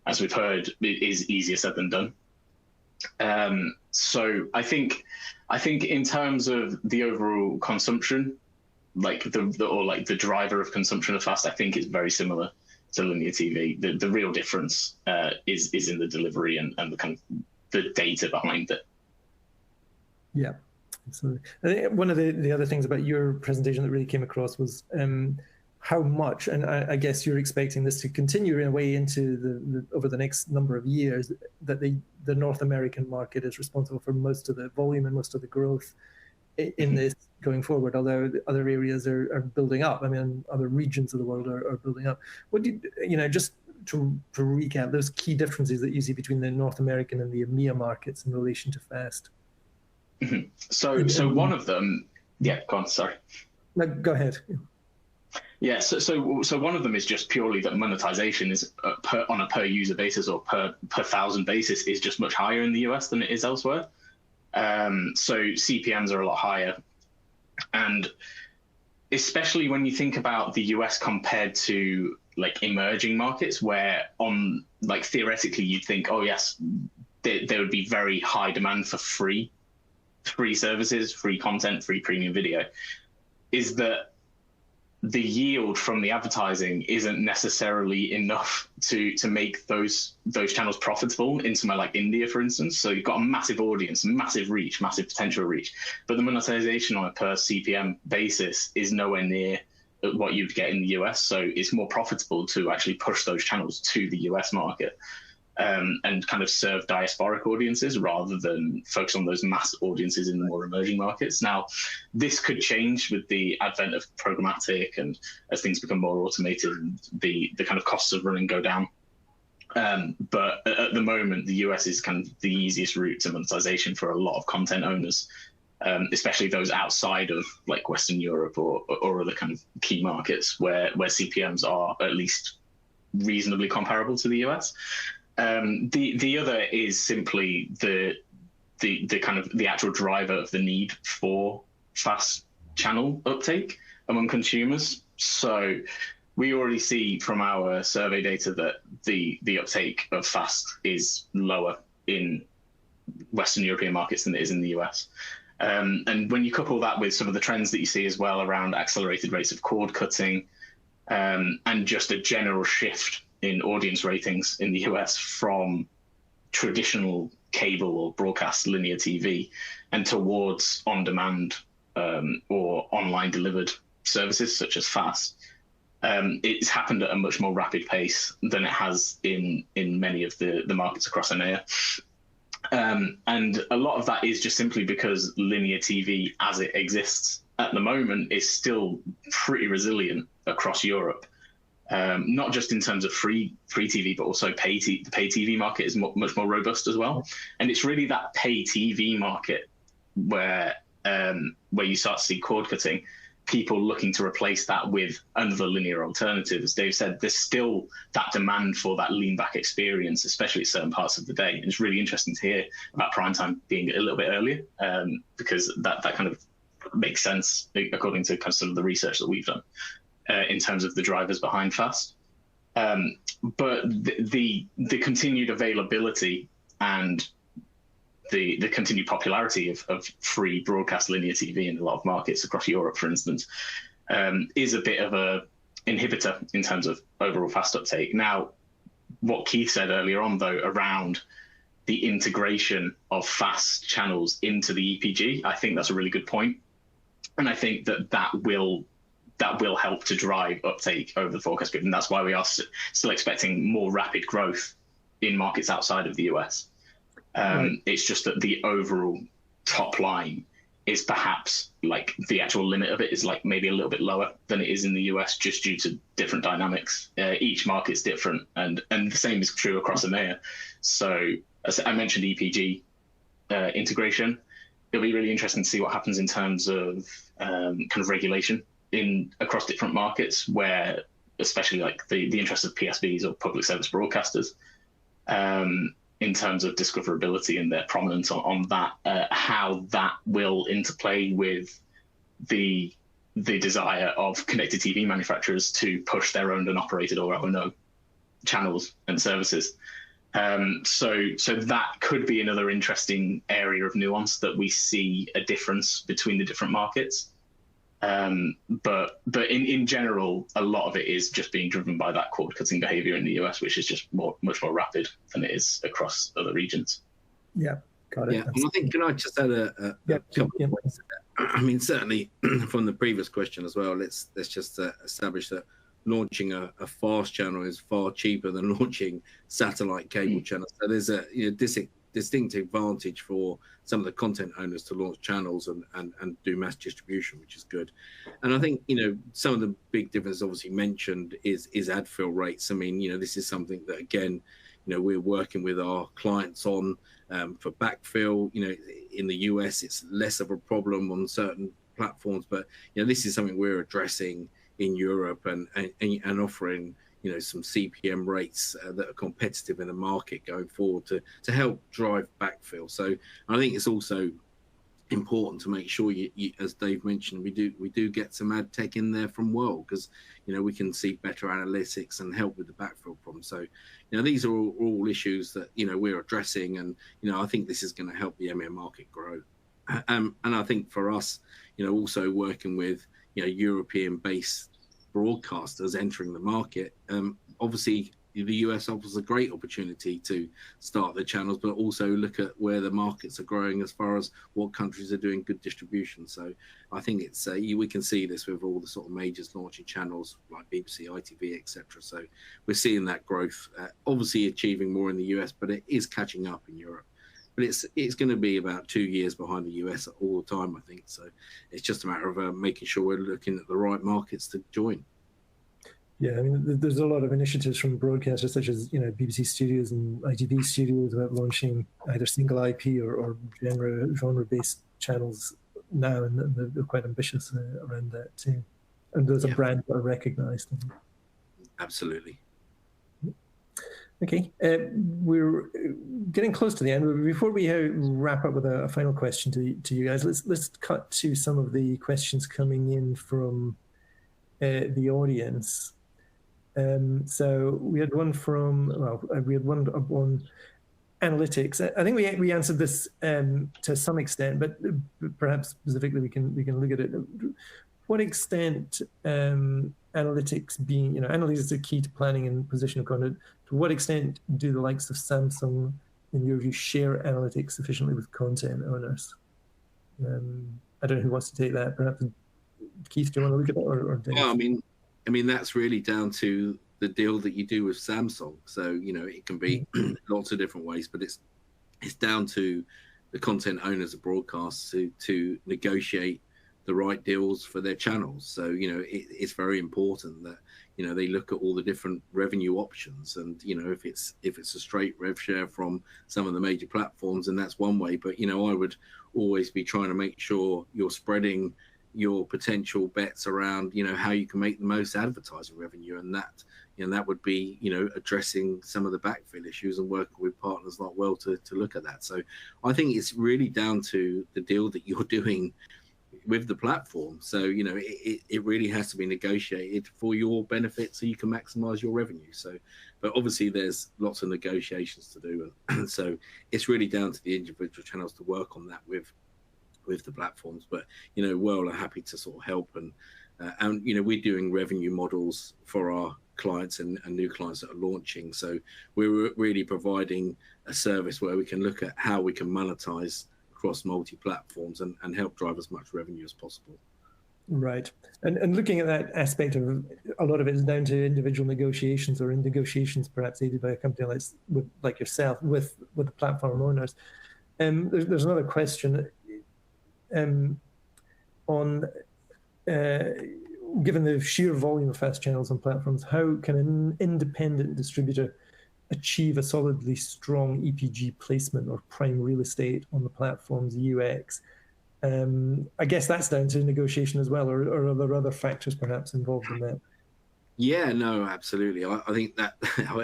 as we've heard, is easier said than done. So I think in terms of the overall consumption, like the driver of consumption of Fast, I think it's very similar to linear TV. The real difference is in the delivery and the kind of the data behind it. Yeah, absolutely. I think one of the other things about your presentation that really came across was how much, and I guess you're expecting this to continue in a way into the over the next number of years, that the North American market is responsible for most of the volume and most of the growth in this going forward, although the other areas are building up. I mean, other regions of the world are building up. What do you just to recap those key differences that you see between the North American and the EMEA markets in relation to Fast? Mm-hmm. So one of them, yeah, go on, sorry. No, go ahead. Yeah, so one of them is just purely that monetization is on a per user basis or per thousand basis is just much higher in the US than it is elsewhere. So CPMs are a lot higher, and especially when you think about the US compared to like emerging markets, where on like theoretically you'd think, oh yes, there would be very high demand for free services, free content, free premium video, is that the yield from the advertising isn't necessarily enough to make those channels profitable in somewhere like India, for instance. So you've got a massive audience, massive reach, massive potential reach, but the monetization on a per CPM basis is nowhere near what you'd get in the US. So it's more profitable to actually push those channels to the US market. And kind of serve diasporic audiences rather than focus on those mass audiences in the more emerging markets. Now, this could change with the advent of programmatic, and as things become more automated, the kind of costs of running go down. But at the moment, the US is kind of the easiest route to monetization for a lot of content owners, especially those outside of like Western Europe or other kind of key markets where CPMs are at least reasonably comparable to the US. The other is simply the kind of the actual driver of the need for fast channel uptake among consumers. So we already see from our survey data that the uptake of fast is lower in Western European markets than it is in the US. And when you couple that with some of the trends that you see as well around accelerated rates of cord cutting, and just a general shift in audience ratings in the US from traditional cable or broadcast linear TV and towards on-demand or online delivered services such as FAST, it's happened at a much more rapid pace than it has in many of the markets across EMEA. And a lot of that is just simply because linear TV as it exists at the moment is still pretty resilient across Europe. Not just in terms of free TV, but also the pay TV market is much more robust as well. And it's really that pay TV market where you start to see cord cutting, people looking to replace that with other linear alternatives. As Dave said, there's still that demand for that lean back experience, especially at certain parts of the day. And it's really interesting to hear about primetime being a little bit earlier, because that kind of makes sense according to kind of some of the research that we've done. In terms of the drivers behind FAST. But the continued availability and the continued popularity of free broadcast linear TV in a lot of markets across Europe, for instance, is a bit of a inhibitor in terms of overall FAST uptake. Now, what Keith said earlier on, though, around the integration of FAST channels into the EPG, I think that's a really good point. And I think that will help to drive uptake over the forecast period. And that's why we are still expecting more rapid growth in markets outside of the US. Right. It's just that the overall top line is perhaps like the actual limit of it is like maybe a little bit lower than it is in the US just due to different dynamics. Each market's different, and the same is true across EMEA. So as I mentioned, EPG integration, it'll be really interesting to see what happens in terms of kind of regulation across different markets, where especially like the interests of PSBs or public service broadcasters, in terms of discoverability and their prominence on that, how that will interplay with the desire of connected TV manufacturers to push their owned and operated or O&O channels and services. So that could be another interesting area of nuance that we see a difference between the different markets. But in general, a lot of it is just being driven by that cord cutting behavior in the US, which is just much more rapid than it is across other regions. Yeah, got it. Yeah, and I think, can I just add a couple of points? I mean, certainly from the previous question as well, let's just establish that launching a fast channel is far cheaper than launching satellite cable channels. So there's a distinct advantage for some of the content owners to launch channels and do mass distribution, which is good. And I think, some of the big differences obviously mentioned is ad fill rates. I mean, this is something that, again, we're working with our clients on for backfill. In the US, it's less of a problem on certain platforms, but, this is something we're addressing in Europe and offering some CPM rates that are competitive in the market going forward to help drive backfill. So I think it's also important to make sure you, as Dave mentioned, we do get some ad tech in there from Wurl, because we can see better analytics and help with the backfill problem. So these are all issues that we're addressing, and I think this is going to help the EMEA market grow. And I think for us, also working with European based broadcasters entering the market. Obviously, the US offers a great opportunity to start the channels, but also look at where the markets are growing as far as what countries are doing good distribution. So I think it's we can see this with all the sort of majors launching channels like BBC, ITV, etc. So we're seeing that growth, obviously achieving more in the US, but it is catching up in Europe. But it's going to be about 2 years behind the US all the time, I think. So it's just a matter of making sure we're looking at the right markets to join. Yeah, I mean, there's a lot of initiatives from broadcasters such as, BBC Studios and ITV Studios about launching either single IP or genre-based channels now, and they're quite ambitious around that too. And those are brands that are recognised. Absolutely. Okay, we're getting close to the end. Before we wrap up with a final question to you guys, let's cut to some of the questions coming in from the audience. So we had one on analytics. I think we answered this to some extent, but perhaps specifically we can look at it. What extent analytics being, analytics are key to planning and position of content. To what extent do the likes of Samsung, in your view, share analytics sufficiently with content owners? I don't know who wants to take that. Perhaps Keith, do you want to look at that, or Dave? Well, I mean that's really down to the deal that you do with Samsung. So it can be lots of different ways, but it's down to the content owners of broadcasts to negotiate the right deals for their channels. So it's very important that they look at all the different revenue options, and if it's a straight rev share from some of the major platforms, and that's one way. But I would always be trying to make sure you're spreading your potential bets around how you can make the most advertising revenue, and that would be addressing some of the backfill issues and working with partners like Wurl to look at that. So I think it's really down to the deal that you're doing with the platform. So it really has to be negotiated for your benefit so you can maximize your revenue. So but obviously there's lots of negotiations to do, and so it's really down to the individual channels to work on that with the platforms. But Wurl are happy to sort of help, and we're doing revenue models for our clients and new clients that are launching. So we're really providing a service where we can look at how we can monetize across multi-platforms and help drive as much revenue as possible. Right. And looking at that aspect of a lot of it is down to individual negotiations, or in negotiations perhaps aided by a company like yourself with the platform owners. There's another question on given the sheer volume of fast channels on platforms, how can an independent distributor achieve a solidly strong EPG placement or prime real estate on the platform's UX? I guess that's down to negotiation as well, or are there other factors perhaps involved in that? Yeah, no, absolutely. I think that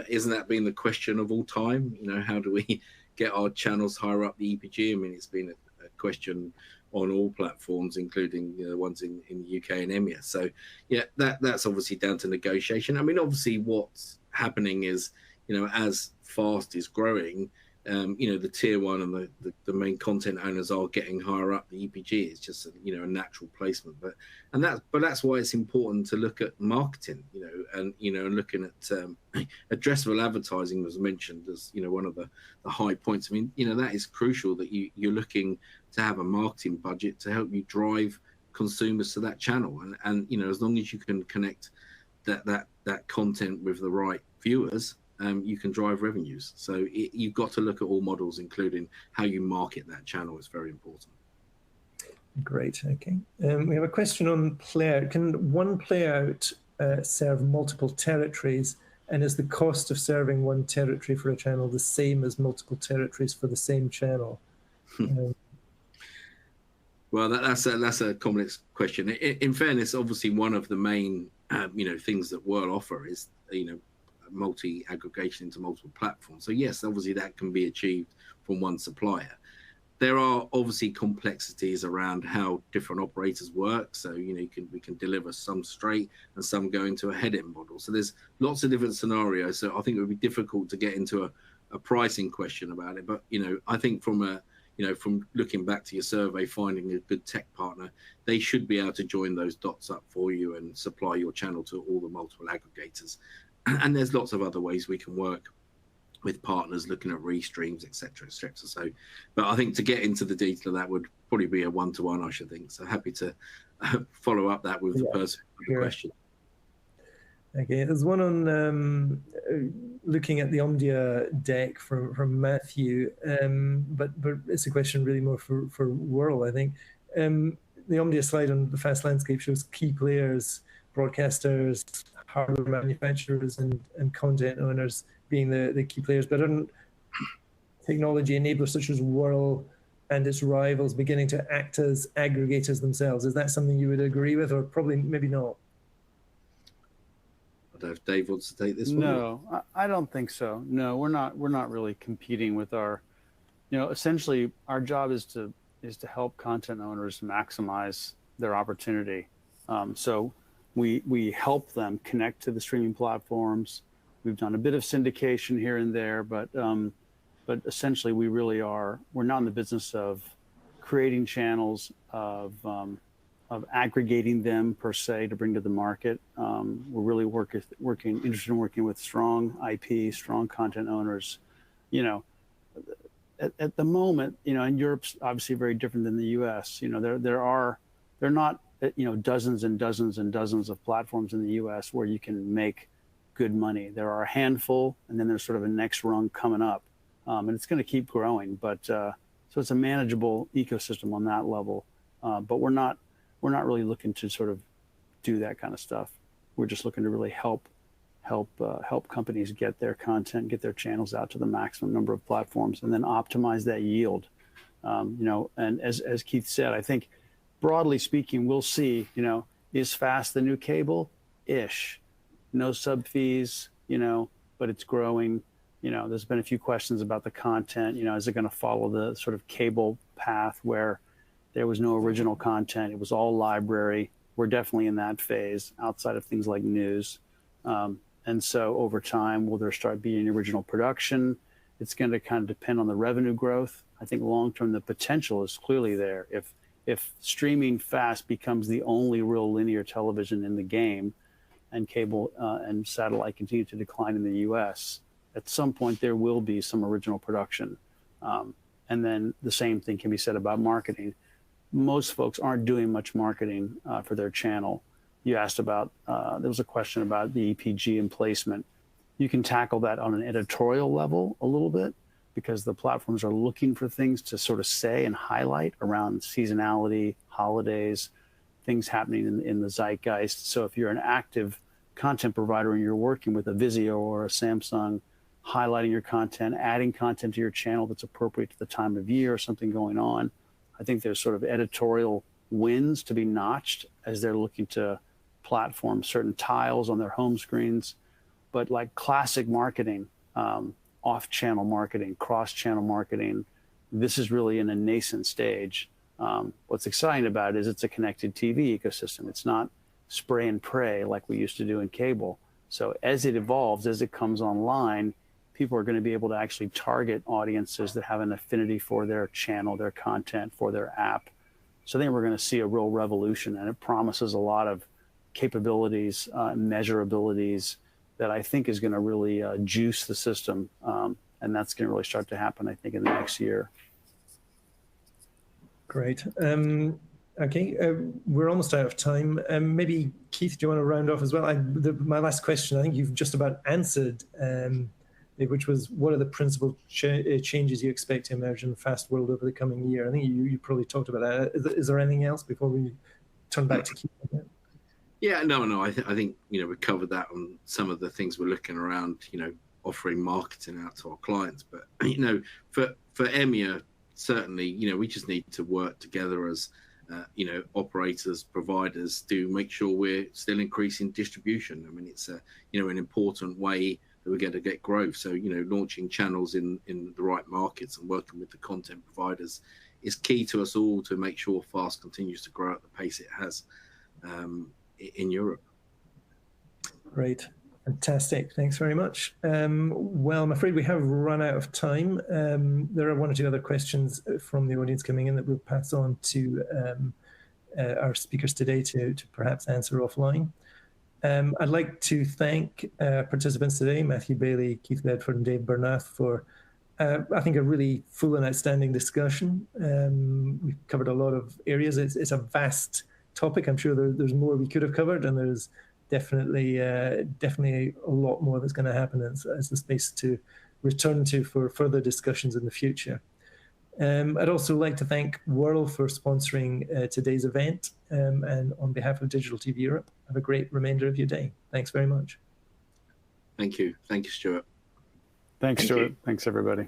isn't that been the question of all time? How do we get our channels higher up the EPG? I mean, it's been a question on all platforms, including the ones in the UK and EMEA. So yeah, that's obviously down to negotiation. I mean, obviously what's happening is, as FAST is growing, the tier one and the main content owners are getting higher up the EPG. It's just a natural placement, but that's why it's important to look at marketing, and looking at addressable advertising was mentioned as one of the high points. I mean, that is crucial, that you're looking to have a marketing budget to help you drive consumers to that channel, and as long as you can connect that content with the right viewers, you can drive revenues. So you've got to look at all models, including how you market that channel. Is very important. Great. Okay. We have a question on player. Can one playout serve multiple territories? And is the cost of serving one territory for a channel the same as multiple territories for the same channel? Well, that's a complex question. In fairness, obviously, one of the main things that Wurl offer is multi-aggregation into multiple platforms. So yes, obviously that can be achieved from one supplier. There are obviously complexities around how different operators work. So we can deliver some straight and some go into a head-end model. So there's lots of different scenarios. So I think it would be difficult to get into a pricing question about it. But I think from a from looking back to your survey, finding a good tech partner, they should be able to join those dots up for you and supply your channel to all the multiple aggregators. And there's lots of other ways we can work with partners, looking at restreams, etc., etc. So, but I think to get into the detail of that would probably be a one-to-one, I should think. So happy to follow up that with the person with the question. Okay, there's one on looking at the Omdia deck from Matthew, but it's a question really more for Wurl, I think. The Omdia slide on the fast landscape shows key players, broadcasters, hardware manufacturers, and content owners being the key players, but aren't technology enablers such as Wurl and its rivals beginning to act as aggregators themselves? Is that something you would agree with, or probably maybe not? I don't know if Dave wants to take this one. No, I don't think so. No, we're not really competing with our, essentially our job is to help content owners maximize their opportunity. So we help them connect to the streaming platforms. We've done a bit of syndication here and there, but essentially we're not in the business of creating channels, of aggregating them per se to bring to the market. We're really interested in working with strong IP, strong content owners. At the moment, and Europe's obviously very different than the US. There are not dozens and dozens and dozens of platforms in the US where you can make good money. There are a handful, and then there's sort of a next rung coming up, and it's going to keep growing. But so it's a manageable ecosystem on that level. But we're not really looking to sort of do that kind of stuff. We're just looking to really help companies get their content, get their channels out to the maximum number of platforms, and then optimize that yield. And as Keith said, I think broadly speaking, we'll see. Is fast the new cable? Ish. No sub fees. But it's growing. There's been a few questions about the content. Is it going to follow the sort of cable path where there was no original content? It was all library. We're definitely in that phase outside of things like news. And so over time, will there start being original production? It's going to kind of depend on the revenue growth. I think long-term, the potential is clearly there. If streaming fast becomes the only real linear television in the game, and cable and satellite continue to decline in the US, at some point there will be some original production. And then the same thing can be said about marketing. Most folks aren't doing much marketing for their channel. You asked about, there was a question about the EPG and placement. You can tackle that on an editorial level a little bit, because the platforms are looking for things to sort of say and highlight around seasonality, holidays, things happening in the zeitgeist. So if you're an active content provider and you're working with a Vizio or a Samsung, highlighting your content, adding content to your channel that's appropriate to the time of year or something going on, I think there's sort of editorial wins to be notched as they're looking to platform certain tiles on their home screens. But like classic marketing, off-channel marketing, cross-channel marketing, this is really in a nascent stage. What's exciting about it is it's a connected TV ecosystem. It's not spray and pray like we used to do in cable. So as it evolves, as it comes online, people are going to be able to actually target audiences that have an affinity for their channel, their content, for their app. So I think we're going to see a real revolution, and it promises a lot of capabilities, measurabilities that I think is going to really juice the system. And that's going to really start to happen, I think, in the next year. Great. Okay, we're almost out of time. Maybe, Keith, do you want to round off as well? My last question, I think you've just about answered, which was, what are the principal changes you expect to emerge in the fast world over the coming year? I think you probably talked about that. Is there anything else before we turn back to Keith? Yeah, no. I think we covered that on some of the things we're looking around. Offering marketing out to our clients, but for EMEA, certainly, we just need to work together as operators, providers, to make sure we're still increasing distribution. I mean, it's an important way that we're going to get growth. So launching channels in the right markets and working with the content providers is key to us all to make sure FAST continues to grow at the pace it has in Europe. Great. Fantastic. Thanks very much. Well, I'm afraid we have run out of time. There are one or two other questions from the audience coming in that we'll pass on to our speakers today to perhaps answer offline. I'd like to thank participants today, Matthew Bailey, Keith Bedford, and Dave Bernath, for I think a really full and outstanding discussion. We've covered a lot of areas. It's a vast topic. I'm sure there's more we could have covered, and there's definitely a lot more that's going to happen as the space to return to for further discussions in the future. I'd also like to thank Wurl for sponsoring today's event, and on behalf of Digital TV Europe, have a great remainder of your day. Thanks very much. Thank you. Thank you, Stuart. Thanks, Stuart. Thanks, everybody.